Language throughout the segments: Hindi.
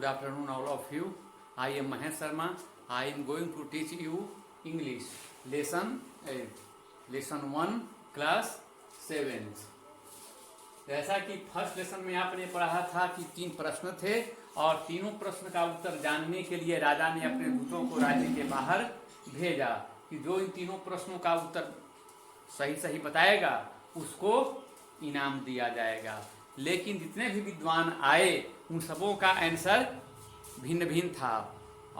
Good afternoon, all of you. I am Mahesh Sharma. I am going to teach you English lesson 1 class 7. जैसा कि फर्स्ट लेसन में आपने पढ़ा था कि 3 प्रश्न थे और तीनों प्रश्न का उत्तर जानने के लिए राजा ने अपने दूतों को राज्य के बाहर भेजा कि जो इन तीनों प्रश्नों का उत्तर सही बताएगा उसको इनाम दिया जाएगा। लेकिन जितने भी विद्वान आए उन सबों का आंसर भिन्न भिन्न था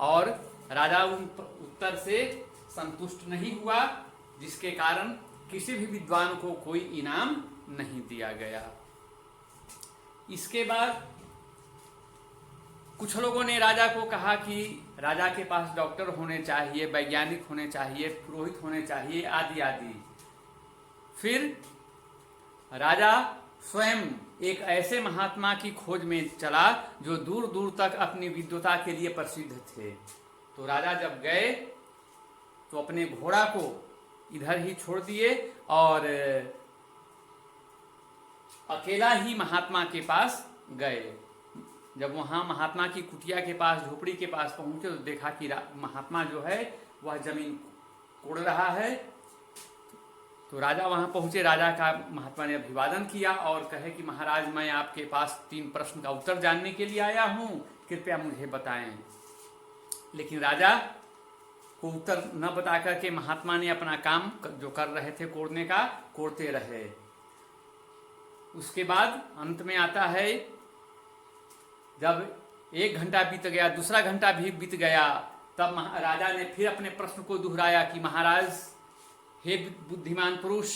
और राजा उन उत्तर से संतुष्ट नहीं हुआ, जिसके कारण किसी भी विद्वान को कोई इनाम नहीं दिया गया। इसके बाद कुछ लोगों ने राजा को कहा कि राजा के पास डॉक्टर होने चाहिए, वैज्ञानिक होने चाहिए, पुरोहित होने चाहिए, आदि आदि। फिर राजा स्वयं एक ऐसे महात्मा की खोज में चला जो दूर दूर तक अपनी विद्वता के लिए प्रसिद्ध थे। तो राजा जब गए तो अपने घोड़ा को इधर ही छोड़ दिए और अकेला ही महात्मा के पास गए। जब वहां महात्मा की कुटिया के पास, झोपड़ी के पास पहुंचे तो देखा कि महात्मा जो है वह जमीन कोड़ रहा है। तो राजा वहां पहुंचे, राजा का महात्मा ने अभिवादन किया और कहे कि महाराज, मैं आपके पास 3 प्रश्न का उत्तर जानने के लिए आया हूं, कृपया मुझे बताएं। लेकिन राजा को उत्तर न बता करके महात्मा ने अपना काम जो कर रहे थे कोड़ने का, कोड़ते रहे। उसके बाद अंत में आता है, जब 1 घंटा बीत गया, दूसरा घंटा भी बीत गया, तब राजा ने फिर अपने प्रश्न को दोहराया कि महाराज, हे बुद्धिमान पुरुष,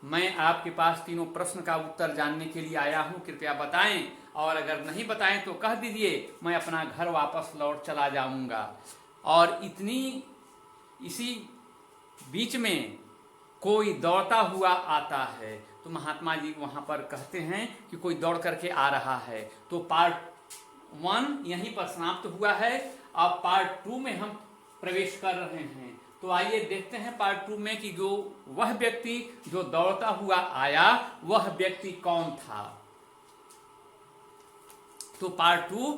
मैं आपके पास तीनों प्रश्न का उत्तर जानने के लिए आया हूं, कृपया बताएं, और अगर नहीं बताएं तो कह दीजिए, मैं अपना घर वापस लौट चला जाऊंगा। और इसी बीच में कोई दौड़ता हुआ आता है। तो महात्मा जी वहां पर कहते हैं कि कोई दौड़ करके आ रहा है। तो पार्ट 1 यहीं पर समाप्त हुआ है। अब पार्ट 2 में हम प्रवेश कर रहे हैं। तो आइए देखते हैं पार्ट 2 में कि जो वह व्यक्ति जो दौड़ता हुआ आया वह व्यक्ति कौन था। तो पार्ट 2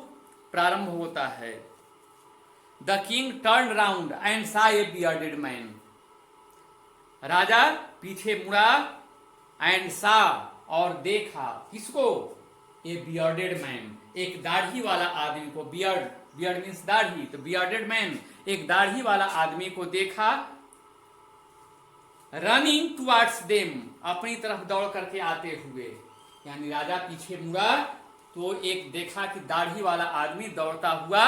प्रारंभ होता है। The king turn round and सा ए बियर्डेड मैन। राजा पीछे मुड़ा एंड सा और देखा, किसको? ए बियर्डेड मैन, एक दाढ़ी वाला आदमी को। बियर्ड मीन्स दाढ़ी, तो बियर्डेड मैन, एक दाढ़ी वाला आदमी को देखा। रनिंग टुवर्ड्स देम, अपनी तरफ दौड़ करके आते हुए। यानी राजा पीछे मुड़ा तो एक देखा कि दाढ़ी वाला आदमी दौड़ता हुआ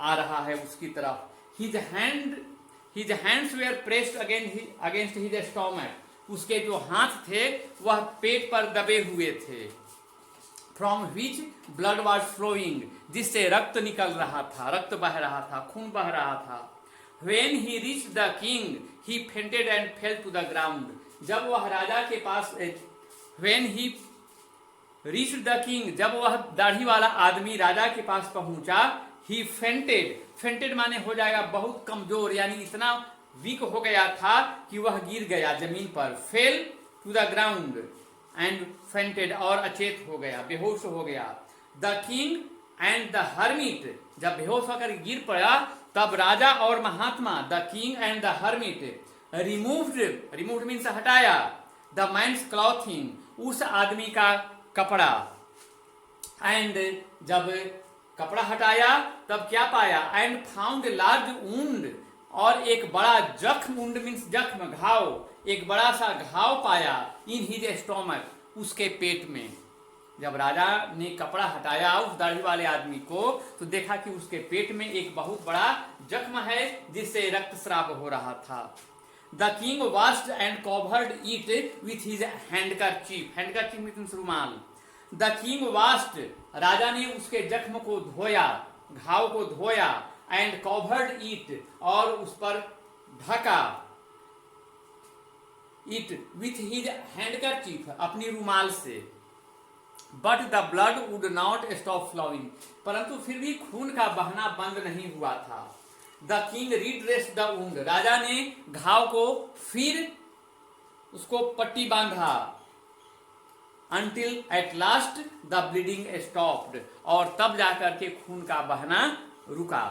आ रहा है उसकी तरफ। His hands were pressed against his stomach, उसके जो हाथ थे वह पेट पर दबे हुए थे। From which blood was flowing, जिससे रक्त निकल रहा था, रक्त बह रहा था, खून बह रहा था। When he reached the king, he fainted and fell to the ground. जब वह राजा के पास, when he reached the king, जब वह दाढ़ी वाला आदमी राजा के पास पहुंचा, he fainted माने हो जाएगा बहुत कमजोर, यानी इतना वीक हो गया था कि वह गिर गया जमीन पर। fell to the ground and fainted, और अचेत हो गया, बेहोश हो गया। The king and the hermit, जब बेहोश होकर गिर पड़ा तब राजा और महात्मा, the king and the hermit, removed means हटाया, द मैन्स क्लॉथिंग, उस आदमी का कपड़ा। एंड जब कपड़ा हटाया तब क्या पाया? एंड फाउंड लार्ज वुंड, और एक बड़ा जख्म, वुंड मीन्स जख्म, घाव, एक बड़ा सा घाव पाया। इन हिज स्टोमक, उसके पेट में। जब राजा ने कपड़ा हटाया उस दाढ़ी वाले आदमी को तो देखा कि उसके पेट में एक बहुत बड़ा जख्म है जिससे रक्तस्राव हो रहा था। The king washed and covered it with his handkerchief, handkerchief means रुमाल। द किंग वॉश्ड, राजा ने उसके जख्म को धोया, घाव को धोया, एंड कवर्ड इट, और उस पर ढका, इट विथ हिज हैंडकरचीफ, अपनी रुमाल से। But the blood would not stop flowing, परंतु फिर भी खून का बहना बंद नहीं हुआ था। द किंग रीड्रेस्ड द वुंड, राजा ने घाव को फिर उसको पट्टी बांधा। until at last the bleeding stopped, और तब जाकर के खून का बहना रुका।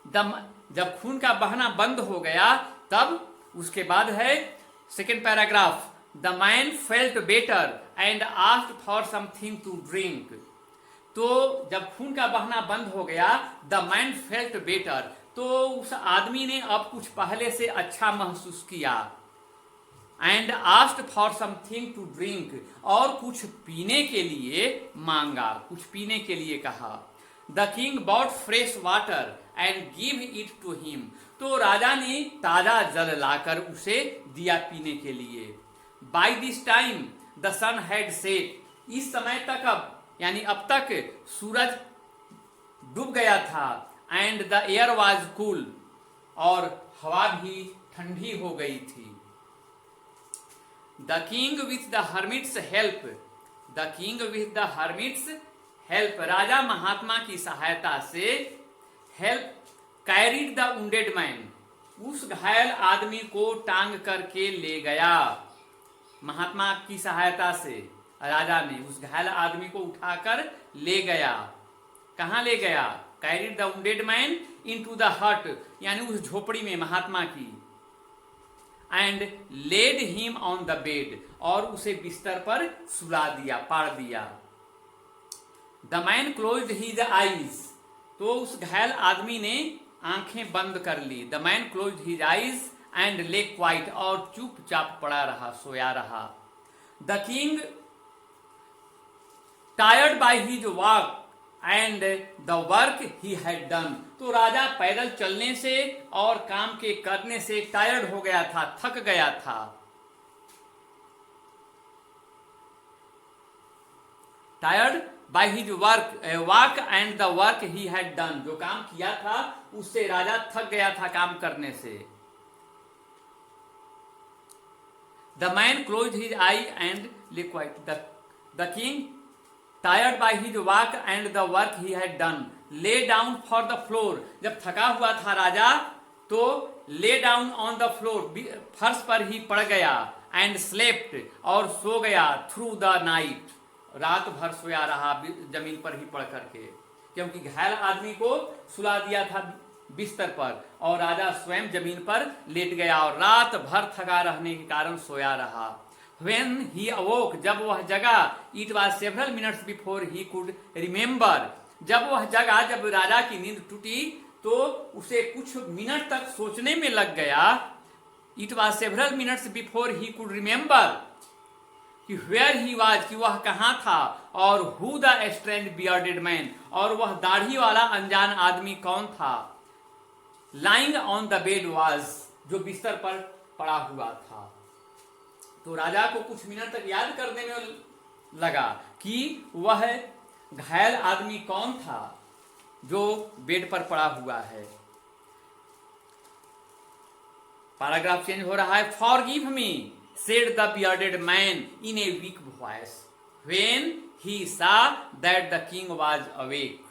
जब खून का बहना बंद हो गया तब उसके बाद है second paragraph, the man felt better and asked for something to drink. तो जब खून का बहना बंद हो गया, द मैन फेल्ट बेटर, तो उस आदमी ने अब कुछ पहले से अच्छा महसूस किया। And asked for something to drink, और कुछ पीने के लिए मांगा, कुछ पीने के लिए कहा। The king bought fresh water and give it to him, तो राजा ने ताजा जल लाकर उसे दिया पीने के लिए। By this time the sun had set, इस समय तक अब यानी अब तक सूरज डूब गया था। And the air was cool, और हवा भी ठंडी हो गई थी। The king with the hermit's help, the king with the hermit's help, राजा महात्मा की सहायता से help carried the wounded man, उस घायल आदमी को टांग करके ले गया। महात्मा की सहायता से राजा ने उस घायल आदमी को उठाकर ले गया। कहां ले गया? Carried the wounded man into the hut, यानी उस झोपड़ी में महात्मा की। And laid him on the bed, और उसे बिस्तर पर सुला दिया, पाड़ दिया। The man closed his eyes, तो उस घायल आदमी ने आंखें बंद कर ली। The man closed his eyes and lay quiet, और चुपचाप पड़ा रहा, सोया रहा। The king tired by his walk and the work he had done, तो राजा पैदल चलने से और काम के करने से टायर्ड हो गया था, थक गया था। Tired by his walk and the work he had done, जो काम किया था उससे राजा थक गया था काम करने से। The man close his eye and lay quiet, the king tired by his walk and the work he had done lay down for the floor, जब थका हुआ था राजा तो lay down on the floor, फर्श पर ही पड़ गया। एंड स्लेप्ट, और सो गया। थ्रू द नाइट, रात भर सोया रहा जमीन पर ही पड़ करके, क्योंकि घायल आदमी को सुला दिया था बिस्तर पर, और राजा स्वयं जमीन पर लेट गया और रात भर थका रहने के कारण सोया रहा। When he awoke, जब वह जगा, it was several minutes before he could remember, जब वह जगा, जब राजा की नींद टूटी तो उसे कुछ मिनट तक सोचने में लग गया। It was several minutes before he could remember कि where he was, कि वह कहाँ था, और who the strange bearded man, और वह दाढ़ी वाला अनजान आदमी कौन था। Lying on the bed was, जो बिस्तर पर पड़ा हुआ था। तो राजा को कुछ मिनट तक याद करने में लगा कि वह घायल आदमी कौन था जो बेड पर पड़ा हुआ है। पैराग्राफ चेंज हो रहा है। Forgive me, said the bearded man in a weak voice when he saw that the king was awake.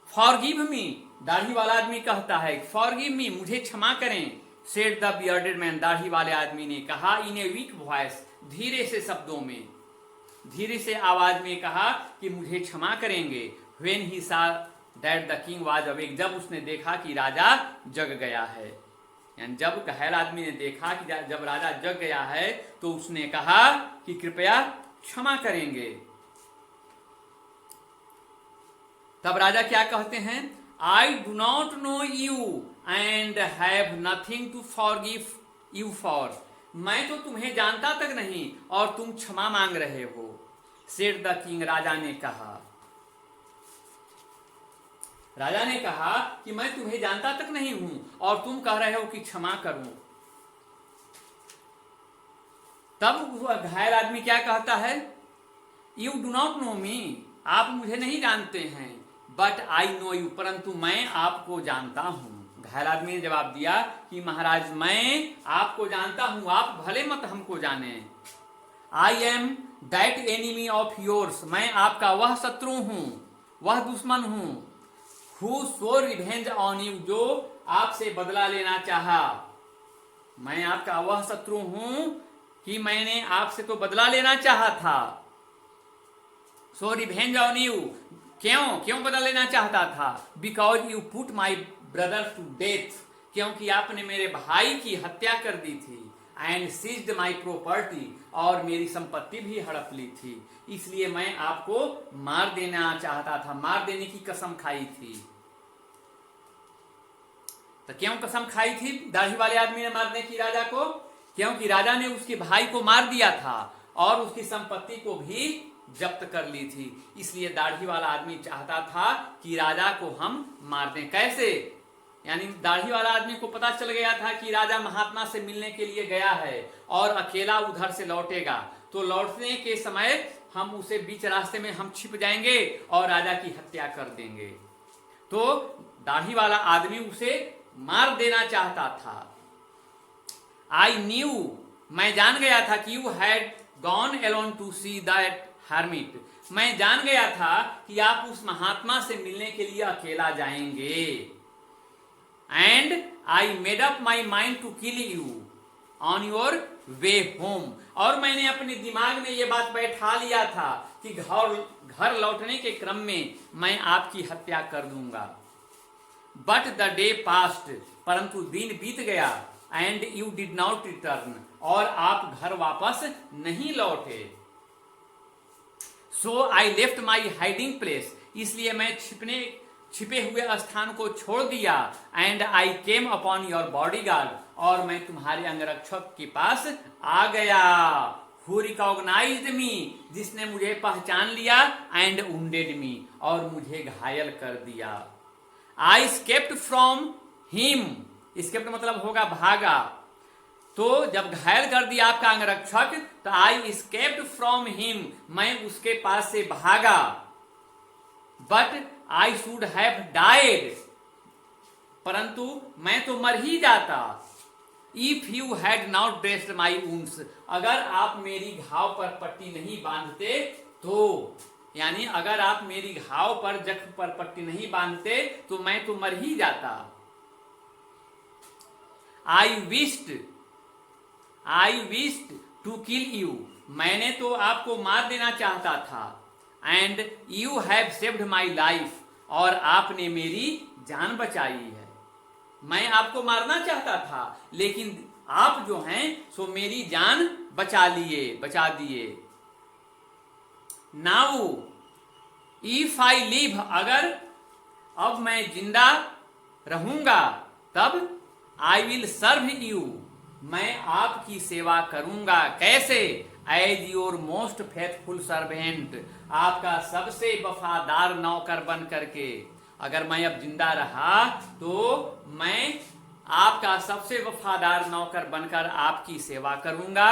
Forgive me, दाढ़ी वाला आदमी कहता है फॉरगिव मी, मुझे क्षमा करें। सेड द बियर्डेड मैन, दाढ़ी वाले आदमी ने कहा इन ए वीक वॉइस, धीरे से शब्दों में, धीरे से आवाज में कहा कि मुझे क्षमा करेंगे। When he saw that the king was awake, जब उसने देखा कि राजा जग गया है, यानी जब घायल आदमी ने देखा कि जब राजा जग गया है तो उसने कहा कि कृपया क्षमा करेंगे। तब राजा क्या कहते हैं? I do not know you and have nothing to forgive you for, मैं तो तुम्हें जानता तक नहीं और तुम क्षमा मांग रहे हो। सेड द किंग, राजा ने कहा, राजा ने कहा कि मैं तुम्हें जानता तक नहीं हूं और तुम कह रहे हो कि क्षमा करूं। तब वह घायल आदमी क्या कहता है? यू डू नॉट नो मी, आप मुझे नहीं जानते हैं, बट आई नो यू, परंतु मैं आपको जानता हूं। घायल आदमी ने जवाब दिया कि महाराज मैं आपको जानता हूं, आप भले मत हमको जाने। I am that enemy of yours, मैं आपका वह शत्रु हूं, वह दुश्मन हूं। Who so revenge on you, जो आपसे बदला लेना चाहा। मैं आपका वह शत्रु हूं कि मैंने आपसे तो बदला लेना चाहा था, सो रिवेंज ऑन यू। क्यों बदला लेना चाहता था? Because you put my brother to death, क्योंकि आपने मेरे भाई की हत्या कर दी थी। एंड सीज्ड माई प्रॉपर्टी, और मेरी संपत्ति भी हड़प ली थी, इसलिए मैं आपको मार देना चाहता था, मार देने की कसम खाई थी। तो क्यों कसम खाई थी दाढ़ी वाले आदमी ने मारने की राजा को? क्योंकि राजा ने उसके भाई को मार दिया था और उसकी संपत्ति को भी जब्त कर ली थी, इसलिए दाढ़ी वाला आदमी चाहता था कि राजा को हम मार दें। कैसे? यानी दाढ़ी वाला आदमी को पता चल गया था कि राजा महात्मा से मिलने के लिए गया है और अकेला उधर से लौटेगा, तो लौटने के समय हम उसे बीच रास्ते में हम छिप जाएंगे और राजा की हत्या कर देंगे। तो दाढ़ी वाला आदमी उसे मार देना चाहता था। आई न्यू, मैं जान गया था कि you had gone alone to see that hermit, मैं जान गया था कि आप उस महात्मा से मिलने के लिए अकेला जाएंगे। And I made up my mind to kill you on your way home, और मैंने अपने दिमाग में ये बात बैठा लिया था कि घर लौटने के क्रम में मैं आपकी हत्या कर दूंगा। बट द डे पास्ट, परंतु दिन बीत गया। And you did not return, और आप घर वापस नहीं लौटे। So I left my hiding place, इसलिए मैं छिपे हुए स्थान को छोड़ दिया। And I came upon your bodyguard, और मैं तुम्हारे अंगरक्षक के पास आ गया। हु रिकॉग्नाइज्ड मी, जिसने मुझे पहचान लिया। एंड वुंडेड मी, और मुझे घायल कर दिया। आई स्केप्ड फ्रॉम हिम, स्केप्ड मतलब होगा भागा। तो जब घायल कर दिया आपका अंगरक्षक, तो आई स्केप्ड फ्रॉम हिम, मैं उसके पास से भागा। But I should have died, परंतु मैं तो मर ही जाता। If you had not dressed my wounds, अगर आप मेरी घाव पर पट्टी नहीं बांधते तो, यानी अगर आप मेरी घाव पर जख्म पर पट्टी नहीं बांधते तो मैं तो मर ही जाता। I wished to kill you, मैंने तो आपको मार देना चाहता था। And you have saved my life, और आपने मेरी जान बचाई है। मैं आपको मारना चाहता था, लेकिन आप जो हैं सो मेरी जान बचा दिए। नाउ इफ आई लिव, अगर अब मैं जिंदा रहूंगा तब आई विल सर्व यू, मैं आपकी सेवा करूंगा। कैसे? As your most faithful servant, आपका सबसे वफादार नौकर बन करके। अगर मैं अब जिंदा रहा तो मैं आपका सबसे वफादार नौकर बनकर आपकी सेवा करूंगा।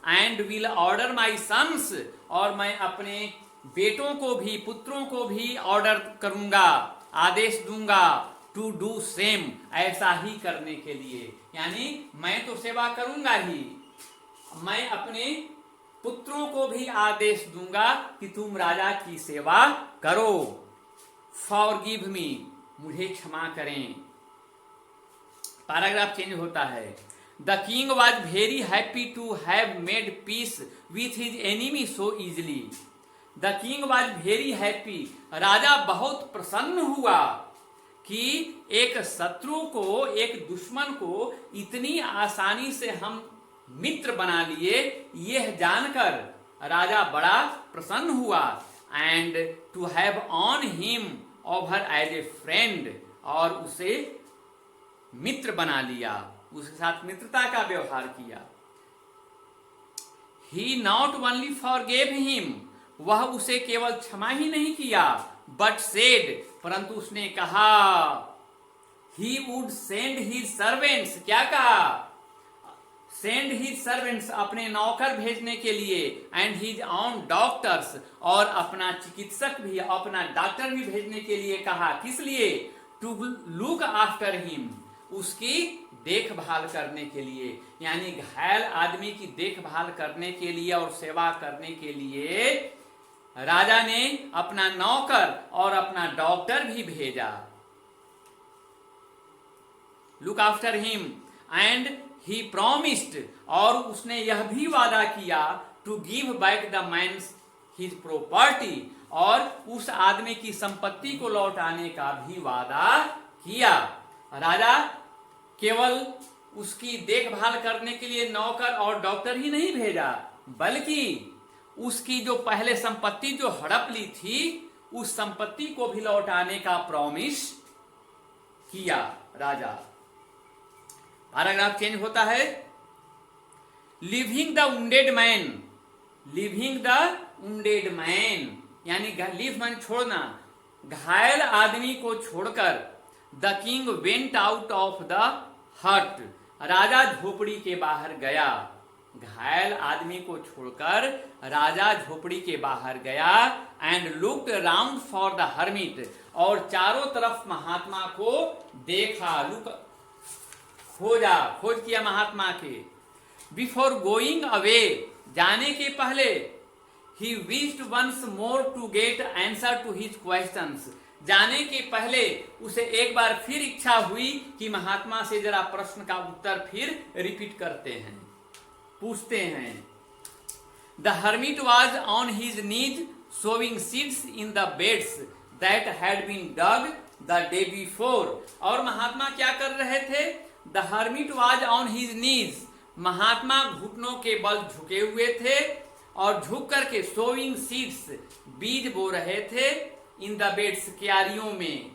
And will order my sons, और मैं अपने बेटों को भी, पुत्रों को भी ऑर्डर करूंगा, आदेश दूंगा। टू डू सेम, ऐसा ही करने के लिए, यानी मैं तो सेवा करूंगा ही, मैं अपने पुत्रों को भी आदेश दूंगा कि तुम राजा की सेवा करो। फॉरगिव मी, मुझे क्षमा करें। पैराग्राफ चेंज होता है। The king was very happy to have made peace with his enemy so easily. The king was very happy, राजा बहुत प्रसन्न हुआ कि एक शत्रु को, एक दुश्मन को इतनी आसानी से हम मित्र बना लिए, यह जानकर राजा बड़ा प्रसन्न हुआ। And to have on him over as a friend, और उसे मित्र बना लिया, उसके साथ मित्रता का व्यवहार किया। ही नॉट ओनली फॉरगेव हिम, वह उसे केवल क्षमा ही नहीं किया, बट सेड, परंतु उसने कहा, he would send his servants, क्या कहा? सेंड हिज सर्वेंट्स, अपने नौकर भेजने के लिए। एंड हिज ऑन डॉक्टर्स, और अपना चिकित्सक भी, अपना डॉक्टर भी भेजने के लिए कहा। किस लिए? टू लुक आफ्टर हिम, उसकी देखभाल करने के लिए, यानी घायल आदमी की देखभाल करने के लिए और सेवा करने के लिए राजा ने अपना नौकर और अपना डॉक्टर भी भेजा। Look after him and he promised, और उसने यह भी वादा किया, to give back the man his property, और उस आदमी की संपत्ति को लौटाने का भी वादा किया। राजा केवल उसकी देखभाल करने के लिए नौकर और डॉक्टर ही नहीं भेजा, बल्कि उसकी जो पहले संपत्ति जो हड़प ली थी, उस संपत्ति को भी लौटाने का प्रॉमिस किया राजा। पैराग्राफ चेंज होता है। Living the wounded man, living the wounded man यानी लिव मैन छोड़ना, घायल आदमी को छोड़कर, the king went out of the हट, राजा झोपड़ी के बाहर गया। घायल आदमी को छोड़कर राजा झोपड़ी के बाहर गया। And looked round for the hermit, और चारों तरफ महात्मा को देखा, लुक खोजा, खोज किया महात्मा के। बिफोर गोइंग अवे, जाने के पहले, he wished once more to get answer to his questions, जाने के पहले उसे एक बार फिर इच्छा हुई कि महात्मा से जरा प्रश्न का उत्तर फिर रिपीट करते हैं, पूछते हैं। The hermit was on his knees sowing seeds in the beds that had been dug the day before, और महात्मा क्या कर रहे थे? The hermit was on his knees, महात्मा घुटनों के बल झुके हुए थे और झुक करके सोविंग सीड्स, बीज बो रहे थे, इन द बेड्स, क्यारियों में,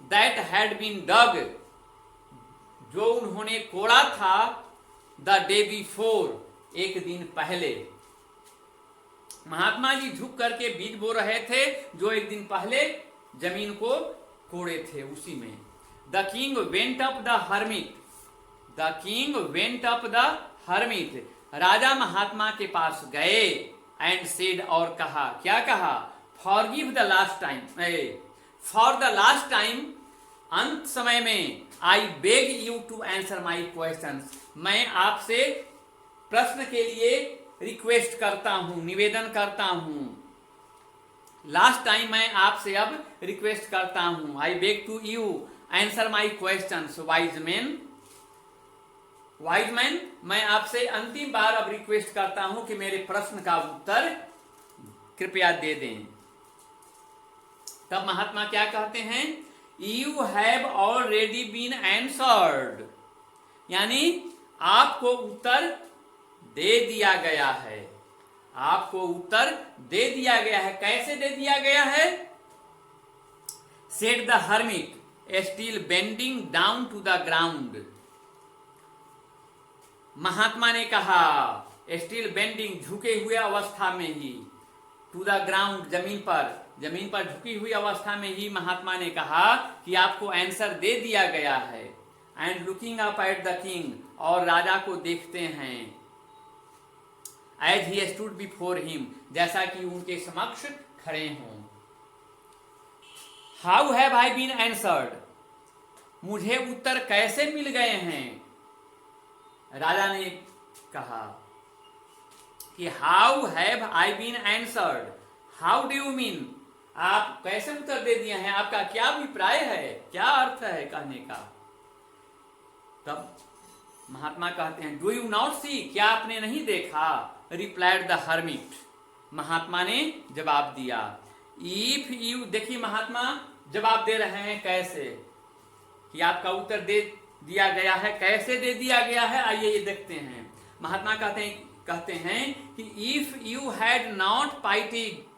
दैट हैड बीन डग, जो उन्होंने कोड़ा था, द डे बिफोर, एक दिन पहले। महात्मा जी झुक करके बीज बो रहे थे जो एक दिन पहले जमीन को कोड़े थे, उसी में। The king went up the hermit, the king went up the hermit, राजा महात्मा के पास गए। एंड सेड, और कहा, क्या कहा? Forgive the last time, for the last time, अंत समय में, I beg you to answer my questions, मैं आपसे प्रश्न के लिए रिक्वेस्ट करता हूं, निवेदन करता हूं। लास्ट टाइम मैं आपसे अब रिक्वेस्ट करता हूं। I beg to you answer my questions wise man, wise man, मैं आपसे अंतिम बार अब रिक्वेस्ट करता हूं कि मेरे प्रश्न का उत्तर कृपया दे दें। तब महात्मा क्या कहते हैं? You have already been answered, यानी आपको उत्तर दे दिया गया है, आपको उत्तर दे दिया गया है। कैसे दे दिया गया है? Said the hermit, still bending down to the ground, महात्मा ने कहा, स्टिल बेंडिंग, झुके हुए अवस्था में ही, टू द ग्राउंड, जमीन पर झुकी हुई अवस्था में ही महात्मा ने कहा कि आपको आंसर दे दिया गया है। And looking up at the king, और राजा को देखते हैं। As he stood before him, जैसा कि उनके समक्ष खड़े हों। How have I been answered, मुझे उत्तर कैसे मिल गए हैं? राजा ने कहा कि how have I been answered, how do you mean, आप कैसे उत्तर दे दिए हैं, आपका क्या अभिप्राय है, क्या अर्थ है कहने का? तब महात्मा कहते हैं, डू यू नॉट सी, क्या आपने नहीं देखा? रिप्लाइड द हर्मिट, महात्मा ने जवाब दिया। इफ यू, देखिए महात्मा जवाब दे रहे हैं कैसे, कि आपका उत्तर दे दिया गया है, कैसे दे दिया गया है, आइए ये देखते हैं। महात्मा कहते हैं कि if you had not pitied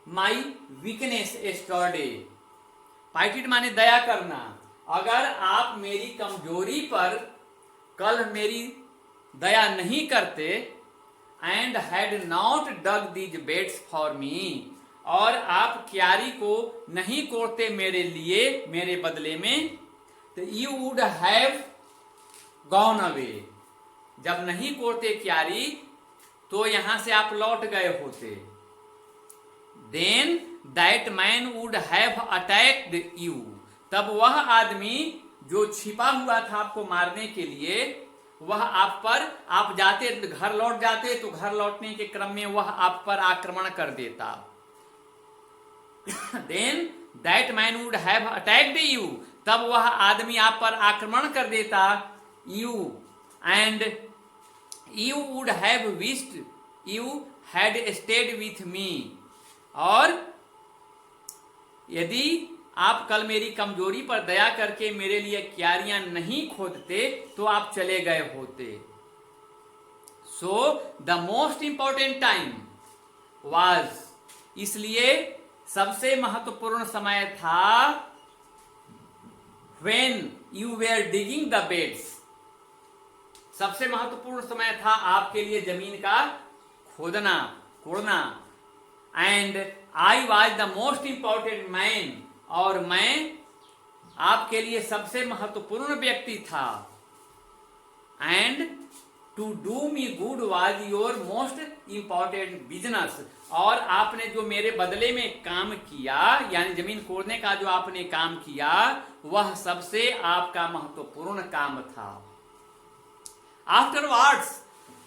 my weakness yesterday, pitied माने दया करना, अगर आप मेरी कमजोरी पर कल मेरी दया नहीं करते, and had not dug these beds for me, और आप क्यारी को नहीं कोड़ते मेरे लिए, मेरे बदले में, तो you would have gone away, जब नहीं कोड़ते क्यारी तो यहां से आप लौट गए होते। Then that man would have attacked you, तब वह आदमी जो छिपा हुआ था आपको मारने के लिए, वह आप पर, आप जाते घर लौट जाते तो घर लौटने के क्रम में वह आप पर आक्रमण कर देता। Then that man would have attacked you, तब वह आदमी आप पर आक्रमण कर देता। You and you would have wished you had stayed with me। और यदि आप कल मेरी कमजोरी पर दया करके मेरे लिए क्यारियां नहीं खोदते तो आप चले गए होते। So the most important time was, इसलिए सबसे महत्वपूर्ण समय था when you were digging the beds, सबसे महत्वपूर्ण समय था आपके लिए जमीन का खोदना कोड़ना। And I was the most important man, और मैं आपके लिए सबसे महत्वपूर्ण व्यक्ति था। And to do me good was your most important business, और आपने जो मेरे बदले में काम किया, यानी जमीन कोड़ने का जो आपने काम किया, वह सबसे आपका महत्वपूर्ण काम था। आफ्टरवर्ड्स,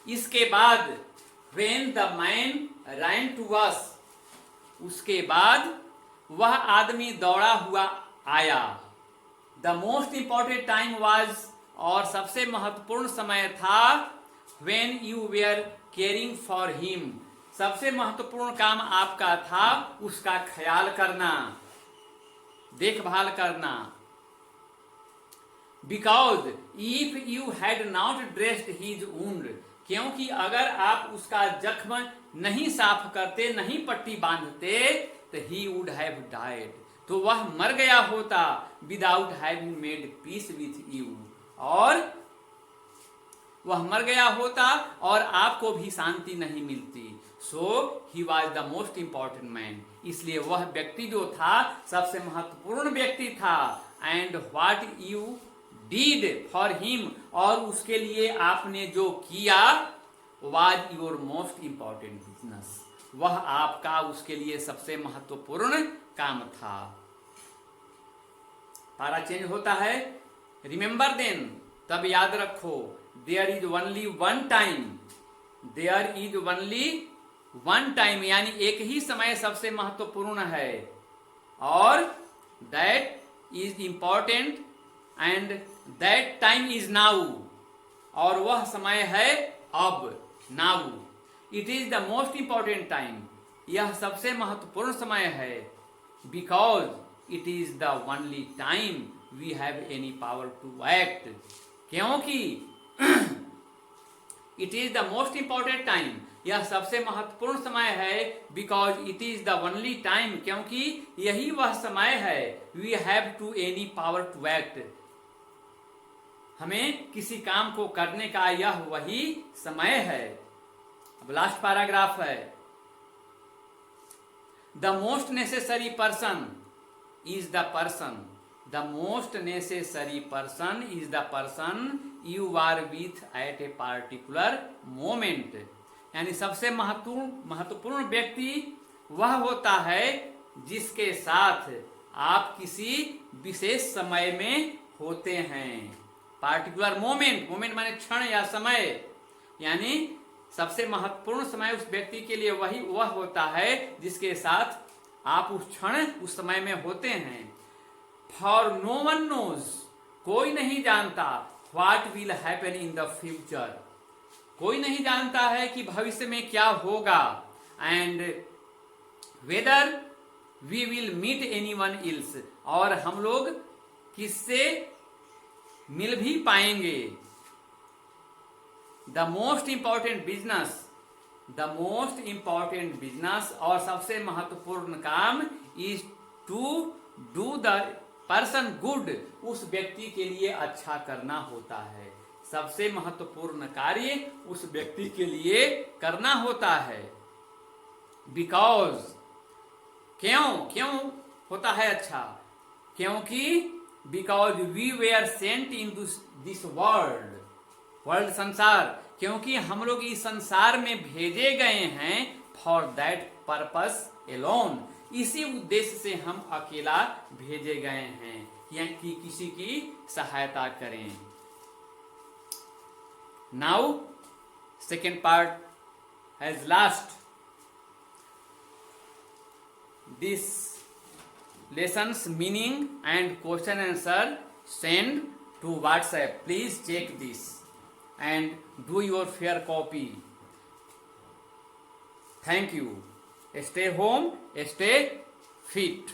इसके बाद, when the man ran to us, उसके बाद वह आदमी दौड़ा हुआ आया। The most important time was, और सबसे महत्वपूर्ण समय था when you were caring for him, सबसे महत्वपूर्ण काम आपका था उसका ख्याल करना, देखभाल करना। Because if you had not dressed his wound, क्योंकि अगर आप उसका जख्म नहीं साफ करते, नहीं पट्टी बांधते, तो he would have died, तो वह मर गया होता। Without having made peace with you, और वह मर गया होता और आपको भी शांति नहीं मिलती। So he was the most important man, इसलिए वह व्यक्ति जो था सबसे महत्वपूर्ण व्यक्ति था। And what you did for him, और उसके लिए आपने जो किया, was your most important business, वह आपका उसके लिए सबसे महत्वपूर्ण काम था। पारा चेंज होता है। रिमेंबर देन, तब याद रखो, there is only one time, there is only one time, यानी एक ही समय सबसे महत्वपूर्ण है। और that is important and that time is now, और वह समय है अब, now. It is the most important time, यह सबसे महत्वपूर्ण समय है। Because it is the only time we have any power to act, क्योंकि it is the most important time, यह सबसे महत्वपूर्ण समय है। Because it is the only time, क्योंकि यही वह समय है। We have to any power to act, हमें किसी काम को करने का यह वही समय है। अब लास्ट पैराग्राफ है। The most necessary person is the person, the most necessary person is the person you are with at a particular moment, यानी सबसे महत्वपूर्ण व्यक्ति वह होता है जिसके साथ आप किसी विशेष समय में होते हैं। पार्टिकुलर मोमेंट, मोमेंट माने क्षण या समय, यानी सबसे महत्वपूर्ण समय उस व्यक्ति के लिए वह होता है जिसके साथ आप उस क्षण उस समय में होते हैं। फॉर नो वन नोज, कोई नहीं जानता, what will happen in the future, कोई नहीं जानता है कि भविष्य में क्या होगा। And whether we will meet anyone else, और हम लोग किससे मिल भी पाएंगे। The most important business, the most important business, और सबसे महत्वपूर्ण काम is to do the person good, उस व्यक्ति के लिए अच्छा करना होता है। सबसे महत्वपूर्ण कार्य उस व्यक्ति के लिए करना होता है। बिकॉज, क्यों होता है अच्छा, क्योंकि because we were sent in this world, संसार, क्योंकि हम लोग इस संसार में भेजे गए हैं। फॉर दैट पर्पस एलोन, इसी उद्देश्य से हम अकेला भेजे गए हैं, यानी कि किसी की सहायता करें। Now second part has last. This lessons meaning and question answer send to WhatsApp. Please check this and do your fair copy. Thank you. Stay home, stay fit.